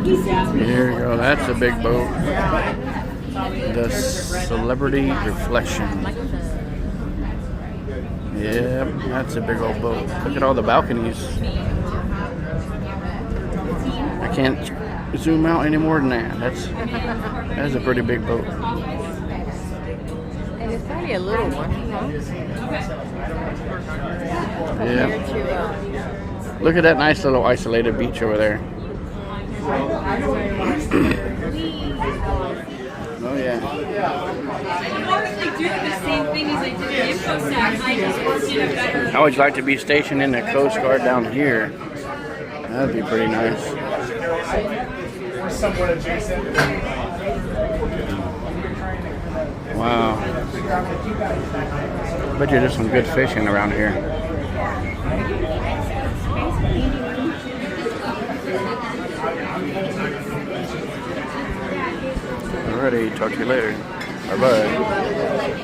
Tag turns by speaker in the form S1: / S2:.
S1: Here you go. That's a big boat. The Celebrity Reflection. Yep, that's a big old boat. Look at all the balconies. I can't zoom out any more than that. That's a pretty big boat.
S2: And it's probably a little one, huh?
S1: Yeah. Look at that nice little isolated beach over there. Oh yeah. How would you like to be stationed in the Coast Guard down here? That'd be pretty nice.
S3: We're somewhat adjacent.
S1: Wow. Bet you there's some good fishing around here. Alrighty, talk to you later. Bye-bye.